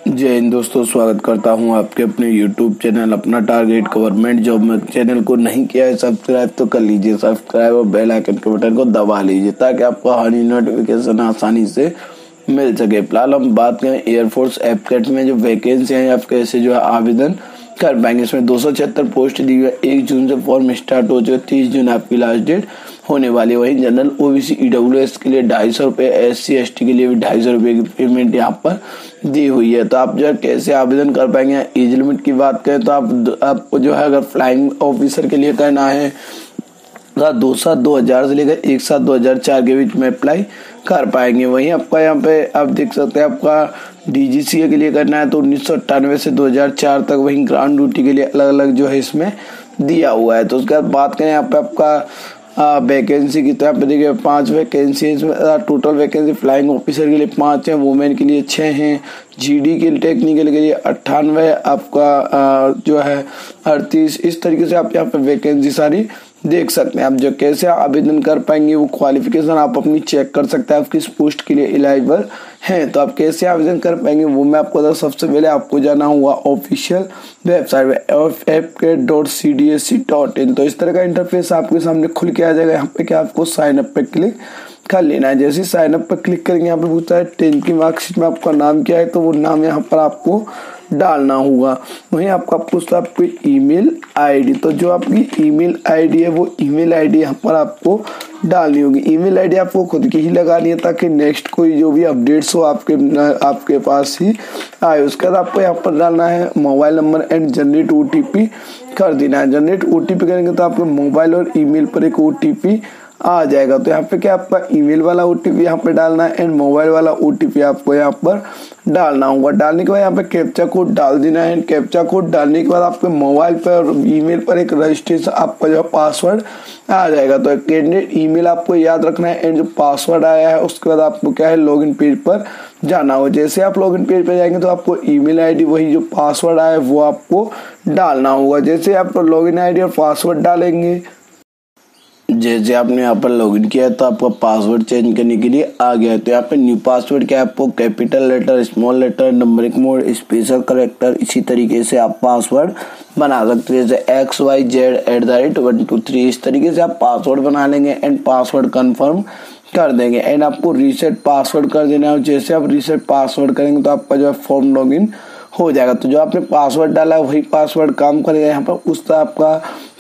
जय हिंद दोस्तों, स्वागत करता हूं आपके अपने YouTube चैनल अपना टारगेट गवर्नमेंट जॉब में। चैनल को नहीं किया है सब्सक्राइब तो कर लीजिए सब्सक्राइब और बेल आइकन के बटन को दबा लीजिए ताकि आपको हर नोटिफिकेशन आसानी से मिल सके। फिलहाल हम बात करें एयरफोर्स एपकेट में जो वैकेंसी है आप कैसे जो है आवेदन कर पाएंगे। इसमें 276 पोस्ट दी हुई है। 1 जून से फॉर्म स्टार्ट हो चुके, 30 जून आपकी लास्ट डेट होने वाली है। वहीं जनरल OBC EWS के लिए 250 रुपये, SC ST के लिए भी 250 रुपये की पेमेंट यहाँ पर दी हुई है। तो आप जो है कैसे आवेदन कर पाएंगे। एज लिमिट की बात करें तो आपको जो है अगर फ्लाइंग ऑफिसर के लिए करना है 2/7/2000 से लेकर 1/7/2004 के बीच में अप्लाई कर पाएंगे। वहीं आपका यहाँ पे आप देख सकते हैं आपका DGCA के लिए करना है तो 1998 से 2004 तक। वहीं ग्राउंड ड्यूटी के लिए अलग अलग जो है इसमें दिया हुआ है। तो उसके बाद बात करें यहाँ पे आपका वैकेंसी की, तो यहाँ पे देखिए 5 वैकेंसी इसमें टोटल वैकेंसी। फ्लाइंग ऑफिसर के लिए 5 है, वुमेन के लिए 6 हैं, GD के लिए टेक्निकल के लिए 98, आपका जो है 38। इस तरीके से आप यहाँ पे वैकेंसी सारी देख सकते हैं। आप जो कैसे आवेदन कर पाएंगे वो क्वालिफिकेशन आप अपनी चेक कर सकते हैं, आप किस पोस्ट के लिए एलिजिबल हैं। तो आप कैसे आवेदन कर पाएंगे वो मैं आपको बता। सबसे पहले आपको जाना होगा ऑफिशियल वेबसाइट fk.cdsc.in। तो इस तरह का इंटरफेस आपके सामने खुल के आ जाएगा। यहाँ पे क्या आपको साइन अप पे क्लिक कर लेना है। जैसे साइन अप पर क्लिक करेंगे यहाँ पे पूछता है 10th की मार्कशीट में आपका नाम क्या है, तो वो नाम यहाँ पर आपको डालना होगा। वहीं आपका पूछता है आपकी ईमेल आईडी, तो जो आपकी ईमेल आईडी है वो ईमेल आईडी यहाँ पर आपको डालनी होगी। ईमेल आईडी आपको खुद की ही लगानी है ताकि नेक्स्ट कोई जो भी अपडेट्स हो आपके पास ही आए। उसके बाद आपको यहाँ पर डालना है mobile number and generate OTP कर देना है। जनरेट OTP करेंगे तो आपके मोबाइल और ईमेल पर एक OTP आ जाएगा। तो यहाँ पे क्या आपका ईमेल वाला OTP यहाँ पे डालना है एंड मोबाइल वाला OTP आपको यहाँ पर डालना होगा। डालने के बाद यहाँ पे कैप्चा कोड डाल देना है। कैप्चा कोड डालने के बाद आपके मोबाइल पर और ईमेल पर एक रजिस्ट्रेशन आपका जो पासवर्ड आ जाएगा। तो कैंडिडेट ईमेल आपको याद रखना है एंड जो पासवर्ड आया है उसके बाद आपको क्या है लॉगिन पेज पर जाना हो। जैसे आप लॉगिन पेज पर जाएंगे तो आपको ईमेल आईडी वही जो पासवर्ड आया है वो आपको डालना होगा। जैसे आप लॉगिन आईडी और पासवर्ड डालेंगे, जैसे आपने यहाँ पर लॉगिन किया है तो आपका पासवर्ड चेंज करने के लिए आ गया है। तो यहाँ पे न्यू पासवर्ड क्या है, आपको capital letter, small letter, numbering mode, special character, इसी तरीके से आप पासवर्ड बना सकते हैं। जैसे XYZ@123 इस तरीके से आप पासवर्ड बना लेंगे एंड पासवर्ड कंफर्म कर देंगे एंड आपको रीसेट पासवर्ड कर देना है। जैसे आप रीसेट पासवर्ड करेंगे तो आपका जो है फॉर्म लॉगिन हो जाएगा। तो जो आपने पासवर्ड डाला है वही पासवर्ड काम करेगा। यहाँ पर उस आपका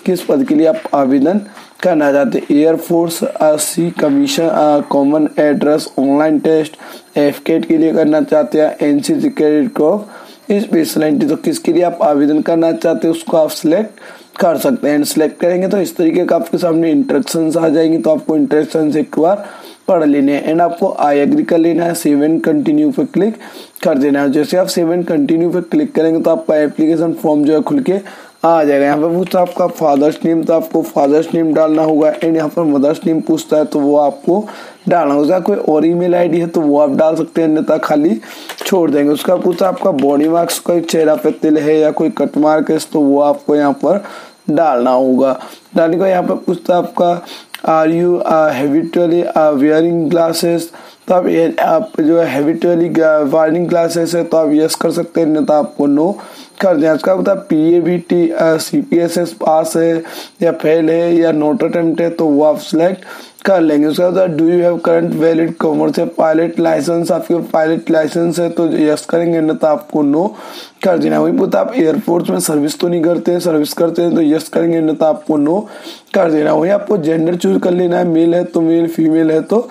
किस पद के लिए आप आवेदन करना चाहते हैं। Air force C commission common address online test FCAT के लिए करना चाहते हैं। NCC क्रेडिट क्रॉप स्पेशलिटी, तो किसके लिए आप आवेदन करना चाहते हैं उसको आप सिलेक्ट कर सकते हैं। सिलेक्ट करेंगे तो इस तरीके का आपके सामने इंस्ट्रक्शंस आ जाएंगी। तो आपको इंस्ट्रक्शंस एक बार पढ़ लेने हैं एंड आपको आई एग्री कर लेना है। सेव एंड कंटिन्यू पे क्लिक कर देना है। जैसे आप सेव एंड कंटिन्यू पे क्लिक करेंगे तो आपका एप्लीकेशन फॉर्म जो है खुल के आ जाएगा। यहाँ पे पूछता है आपका फादर्स नेम, तो आपको फादर्स नेम डालना होगा एंड यहाँ पर मदर्स नेम पूछता है तो वो आपको डालना होगा। कोई और ईमेल आईडी है तो वो आप डाल सकते हैं, अन्यथा खाली छोड़ देंगे। उसका पूछता है आपका बॉडी मार्क्स, कोई चेहरा पे तिल है या कोई कट मार्क है तो वो आपको यहाँ पर डालना होगा। डालने को यहाँ पर पूछता है आपका are you habitually wearing glasses, तो आप जो है हैबिचुअली वेयरिंग ग्लासेस है तो आप यस कर सकते हैं, अन्यथा आपको नो कर दें। उसका बता PABT CPSS पास है या फेल है या नॉट अटेम्प्ट है तो वो आप सिलेक्ट कर लेंगे। उसका बता do you have current valid commercial pilot licence, आपके पायलट लाइसेंस है तो यस करेंगे, अन्यथा आपको नो कर देना। वही पूछता आप एयरफोर्स में सर्विस तो नहीं करते हैं, सर्विस करते हैं तो यस करेंगे, अन्यथा आपको नो कर देना। वही आपको जेंडर चूज कर लेना है, मेल है तो मेल, फीमेल है तो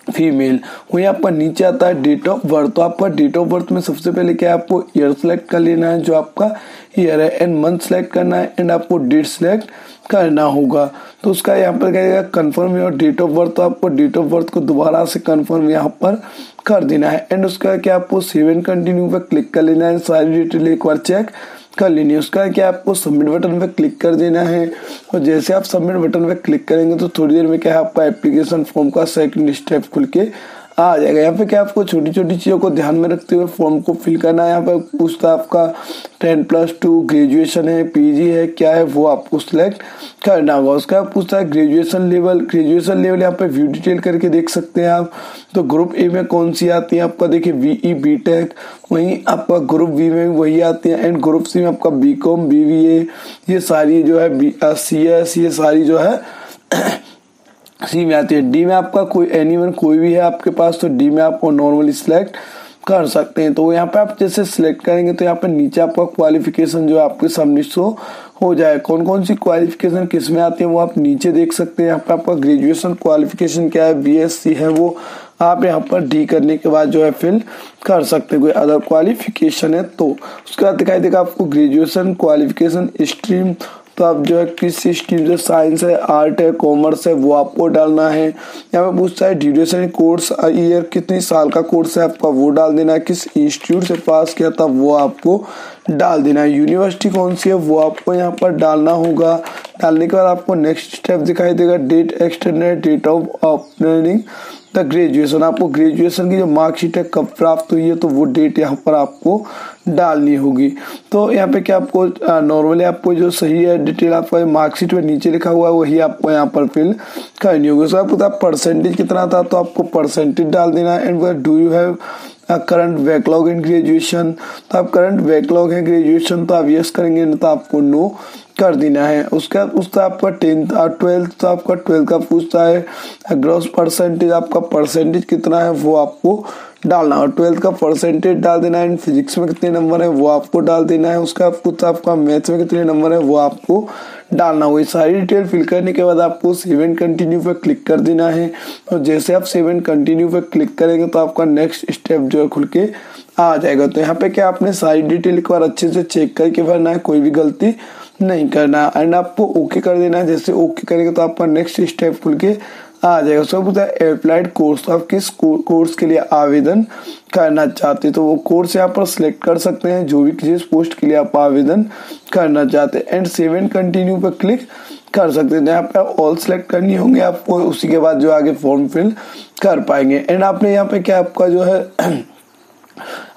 फीमेल। वही आपका नीचे आता है डेट ऑफ बर्थ, तो आपका डेट ऑफ बर्थ में सबसे पहले क्या है आपको ईयर सेलेक्ट कर लेना है जो आपका ईयर है एंड मंथ सेलेक्ट करना है एंड आपको डेट सेलेक्ट करना होगा। तो उसका यहाँ पर कहेगा confirm your date of birth, तो आपको डेट ऑफ बर्थ को दोबारा से कंफर्म यहाँ पर कर देना है एंड उसका क्या आपको सेव एंड कंटिन्यू पर क्लिक कर लेना है। सारी डिटेल एक बार चेक कर लेनी है। उसका क्या आपको सबमिट बटन पे क्लिक कर देना है और जैसे आप सबमिट बटन पे क्लिक करेंगे तो थोड़ी देर में क्या है आपका एप्लीकेशन फॉर्म का सेकंड स्टेप खुल के आ जाएगा। यहाँ पे क्या आपको छोटी छोटी चीज़ों को ध्यान में रखते हुए फॉर्म को फिल करना है। यहाँ पे पूछता है आपका 10+2 ग्रेजुएशन है, पीजी है, क्या है वो आपको सिलेक्ट करना होगा। उसका पूछता है ग्रेजुएशन लेवल यहाँ पे व्यू डिटेल करके देख सकते हैं आप। तो ग्रुप ए में कौन सी आती है आपका, देखिए बीई बीटेक, वहीं आपका ग्रुप बी में वही आती है, एंड ग्रुप सी में आपका बीकॉम बीबीए, ये सारी जो है सीएस, ये सारी जो है सी में आती है। डी में आपका कोई एनीवन कोई भी है आपके पास, तो डी में आपको नॉर्मली सिलेक्ट कर सकते हैं। तो यहाँ पे आप जैसे सिलेक्ट करेंगे तो यहाँ पे नीचे आपका क्वालिफिकेशन जो है आपके सामने शो हो जाए। कौन कौन सी क्वालिफिकेशन किस में आती है वो आप नीचे देख सकते हैं। यहाँ पे आपका ग्रेजुएशन क्वालिफिकेशन क्या है, बीएससी है, वो आप यहाँ पर डी करने के बाद जो है फिल कर सकते हैं। कोई अदर क्वालिफिकेशन है तो उसके बाद दिखाई देगा आपको ग्रेजुएशन क्वालिफिकेशन स्ट्रीम, तो आप जो है किस स्ट्रीम से, साइंस है, आर्ट है, कॉमर्स है, वो आपको डालना है। यहाँ पे पूछता है ड्यूरेशन कोर्स ईयर, कितनी साल का कोर्स है आपका वो डाल देना है। किस इंस्टीट्यूट से पास किया था वो आपको डाल देना है। यूनिवर्सिटी कौन सी है वो आपको यहाँ पर डालना होगा। डालने के बाद आपको नेक्स्ट स्टेप दिखाई देगा date extended date of obtaining the graduation. आपको ग्रेजुएशन की जो मार्कशीट है कब प्राप्त हुई है तो वो डेट यहाँ पर आपको डालनी होगी। तो यहाँ पे क्या आपको नॉर्मली आपको जो सही है डिटेल आपका मार्कशीट में नीचे लिखा हुआ है वही आपको यहाँ पर फिल करनी होगी। उसका आपको परसेंटेज कितना था तो आपको परसेंटेज डाल देना है। And do you have current backlog in graduation, तो आप करंट बैकलॉग है ग्रेजुएशन तो आप यस करेंगे, नहीं तो आपको नो कर देना है। उसका पूछता है आपका 10th और 12th, तो आपका 12th का पूछता है ग्रॉस परसेंटेज, आपका परसेंटेज कितना है वो आपको डालना और 12th का परसेंटेज डाल देना है। फिजिक्स में कितने नंबर है वो आपको डाल देना है। उसका पूछता है आपका मैथ्स में कितने नंबर है वो आपको डालना होगा। सारी डिटेल फिल करने के बाद आपको सेव एंड कंटिन्यू पे क्लिक कर देना है। और जैसे आप सेव एंड कंटिन्यू पे क्लिक करेंगे तो आपका नेक्स्ट स्टेप जो है खुल के आ जाएगा। तो यहाँ पे क्या आपने सारी डिटेल एक बार अच्छे से चेक करके भरना है, कोई भी गलती नहीं करना एंड आपको ओके कर देना है। जैसे ओके करेंगे तो आपका नेक्स्ट स्टेप खुल के आ जाएगा। उसका पूछता है अप्लाइड कोर्स, तो आप किस कोर्स के लिए आवेदन करना चाहते हैं तो वो कोर्स यहाँ पर सिलेक्ट कर सकते हैं जो भी जिस पोस्ट के लिए आप आवेदन करना चाहते हैं। एंड सेव एंड कंटिन्यू पर क्लिक कर सकते हैं। यहाँ पे ऑल सिलेक्ट करनी होंगे आपको, उसी के बाद जो आगे फॉर्म फिल कर पाएंगे। एंड आपने यहाँ पे क्या आपका जो है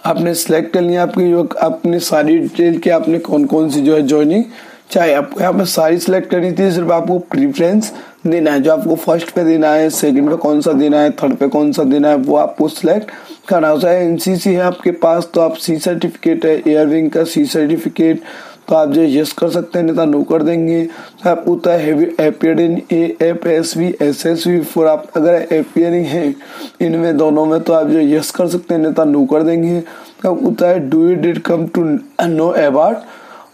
आपने सिलेक्ट कर लिया आपकी जो अपनी सारी डिटेल की आपने कौन कौन सी जो है ज्वाइनिंग चाहे आपको यहाँ पे सारी सिलेक्ट करनी थी। सिर्फ आपको प्रीफरेंस देना है, जो आपको फर्स्ट पे देना है, सेकंड पे कौन सा देना है, थर्ड पे कौन सा देना है वो आपको सिलेक्ट करना है। चाहे एनसीसी है आपके पास तो आप सी सर्टिफिकेट है, एयरविंग का सी सर्टिफिकेट तो आप जो यस कर सकते हैं, नहीं तो नो कर देंगे। तो आप होता है have appeared in AFSV SSV for, आप अगर अपीयरिंग है इनमें दोनों में तो आप जो यस कर सकते हैं, नहीं तो नो कर देंगे। तो होता है do you did come to know about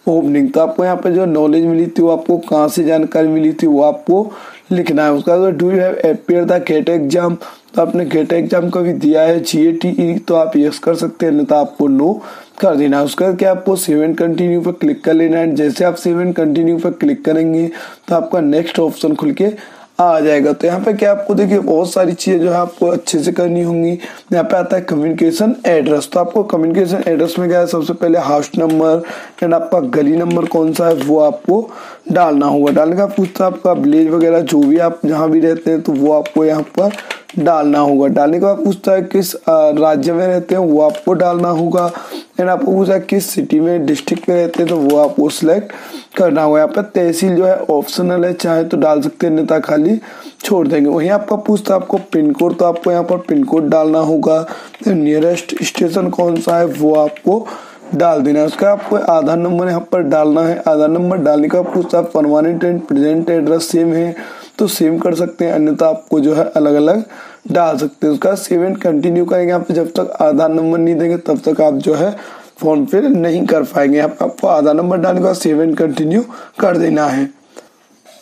opening, तो आपको यहाँ पे जो नॉलेज मिली थी वो आपको कहाँ से जानकारी मिली थी वो आपको लिखना है। उसका do you have appear the GATE exam, तो आपने गेट एग्जाम का भी दिया है GATE तो आप यस कर सकते हैं, नहीं तो आपको नो कर देना है। उसका क्या आपको सेव एंड कंटिन्यू पर क्लिक कर लेना है। जैसे आप सेव एंड कंटिन्यू पर क्लिक करेंगे तो आपका नेक्स्ट ऑप्शन खुल के आ जाएगा। तो यहाँ पे क्या आपको देखिए बहुत सारी चीजें जो है आपको अच्छे से करनी होंगी। यहाँ पे आता है कम्युनिकेशन एड्रेस, तो आपको कम्युनिकेशन एड्रेस में क्या है सबसे पहले हाउस नंबर एंड आपका गली नंबर कौन सा है वो आपको डालना होगा। डालने का पूछता है आपका विलेज वगैरह जो भी आप जहाँ भी रहते हैं तो वो आपको यहाँ पर डालना होगा। डालने के बाद पूछता है किस राज्य में रहते हैं वो आपको डालना होगा। एंड आपको पूछा किस सिटी में डिस्ट्रिक्ट में रहते हैं तो वो आपको सिलेक्ट करना होगा। यहाँ पर तहसील जो है ऑप्शनल है, चाहे तो डाल सकते हैं, नेता खाली छोड़ देंगे। वहीं आपका पूछता है आपको पिन कोड, तो आपको यहाँ पर पिन कोड डालना होगा। नियरेस्ट स्टेशन कौन सा है वो आपको डाल देना है। उसका आपको आधार नंबर यहाँ पर डालना है। आधार नंबर डालने का पूछता है permanent and present address same है तो सेम कर सकते हैं, अन्यथा आपको जो है अलग अलग डाल सकते हैं। उसका सेव एंड कंटिन्यू करेंगे। यहाँ पे जब तक आधार नंबर नहीं देंगे तब तक आप जो है फॉर्म फिल नहीं कर पाएंगे। आपको आधार नंबर डालने के बाद सेव एंड कंटिन्यू कर देना है।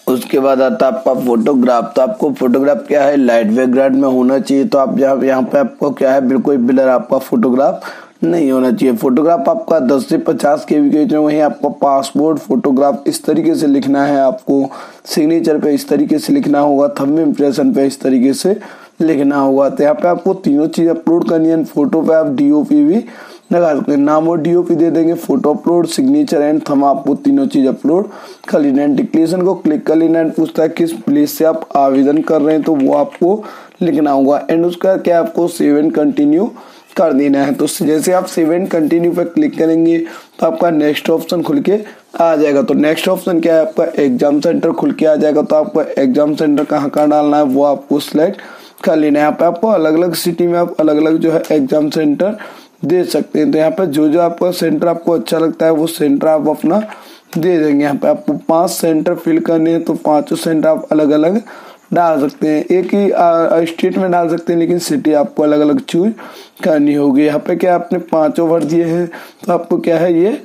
उसके बाद आता है आपका फोटोग्राफ, तो आपको फोटोग्राफ क्या है लाइट बैकग्राउंड में होना चाहिए। तो आप यहाँ पे आपको क्या है बिल्कुल ब्लर आपका फोटोग्राफ नहीं होना चाहिए। फोटोग्राफ आपका 10 से 50 KB के वहीं आपका पासपोर्ट फोटोग्राफ इस तरीके से लिखना है। आपको सिग्नेचर पे इस तरीके से लिखना होगा, थंब इम्प्रेशन पे इस तरीके से लिखना होगा। तो यहाँ पे आपको तीनों चीज अपलोड करनी है। फोटो पे आप DOP भी लगा सकते हैं, नाम और DOP दे देंगे, photo upload, signature and thumb, आपको तीनों चीज अपलोड कर लेना है। डिक्लेरेशन को क्लिक कर लेना है। पूछता है किस प्लेस से आप आवेदन कर रहे हैं तो वो आपको लिखना होगा एंड उसका क्या आपको सेव एंड कंटिन्यू कर देना है। तो जैसे आप सेव एंड कंटिन्यू पर क्लिक करेंगे तो आपका नेक्स्ट ऑप्शन खुल के आ जाएगा। तो नेक्स्ट ऑप्शन क्या है, आपका एग्जाम सेंटर खुल के आ जाएगा। तो आपको एग्जाम सेंटर कहाँ डालना है वो आपको सिलेक्ट कर लेना है। यहाँ पे आपको अलग अलग सिटी में आप अलग अलग जो है एग्जाम सेंटर दे सकते हैं। तो यहाँ पे जो जो आपका सेंटर आपको अच्छा लगता है वो सेंटर आप अपना दे देंगे। यहाँ पे आपको 5 सेंटर फिल करने हैं तो 5 सेंटर आप अलग अलग डाल सकते हैं। एक ही स्टेट में डाल सकते हैं लेकिन सिटी आपको अलग अलग चूज करनी होगी। यहाँ पे क्या आपने 5 भर दिए हैं तो आपको क्या है ये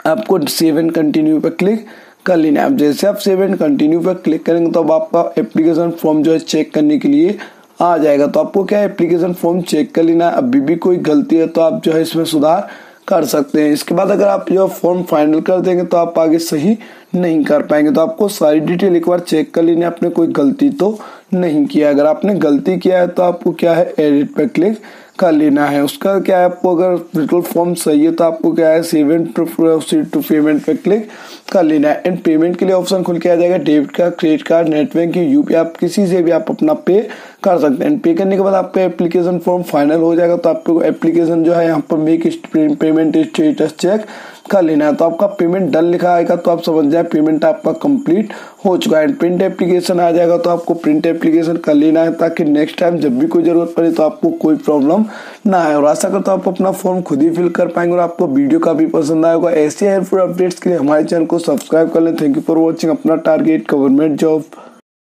आपको सेव एंड कंटिन्यू पे क्लिक कर लेना है। अब जैसे आप सेव एंड कंटिन्यू पे क्लिक करेंगे तो अब आपका एप्लीकेशन फॉर्म जो है चेक करने के लिए आ जाएगा। तो आपको क्या है एप्लीकेशन फॉर्म चेक कर लेना है। अभी भी कोई गलती है तो आप जो है इसमें सुधार कर सकते हैं। इसके बाद अगर आप जो फॉर्म फाइनल कर देंगे तो आप आगे सही नहीं कर पाएंगे। तो आपको सारी डिटेल एक बार चेक कर लेनी है, आपने कोई गलती तो नहीं किया। अगर आपने गलती किया है तो आपको क्या है एडिट पे क्लिक कर लेना है। उसका क्या है आपको अगर बिल्कुल फॉर्म सही है तो आपको क्या है save and proceed to payment पे क्लिक कर लेना है एंड पेमेंट के लिए ऑप्शन खुल के आ जाएगा। Debit card, credit card, net banking, UPI, आप किसी से भी आप अपना पे कर सकते हैं। पे करने के बाद आपका एप्लीकेशन फॉर्म फाइनल हो जाएगा। तो आपको एप्लीकेशन जो है यहाँ पर मेक पेमेंट स्टेटस चेक कर लेना है। तो आपका पेमेंट डन लिखा आएगा तो आप समझ जाए पेमेंट आपका कंप्लीट हो चुका है। प्रिंट एप्लीकेशन आ जाएगा तो आपको प्रिंट एप्लीकेशन कर लेना है ताकि नेक्स्ट टाइम जब भी कोई जरूरत पड़े तो आपको कोई प्रॉब्लम ना आए। और आशा करता हूं आप अपना फॉर्म खुद ही फिल कर पाएंगे और आपको वीडियो काफी पसंद आएगा। ऐसे हेल्पफुल अपडेट्स के लिए हमारे चैनल को सब्सक्राइब कर लें। Thank you for watching. अपना टारगेट गवर्नमेंट जॉब।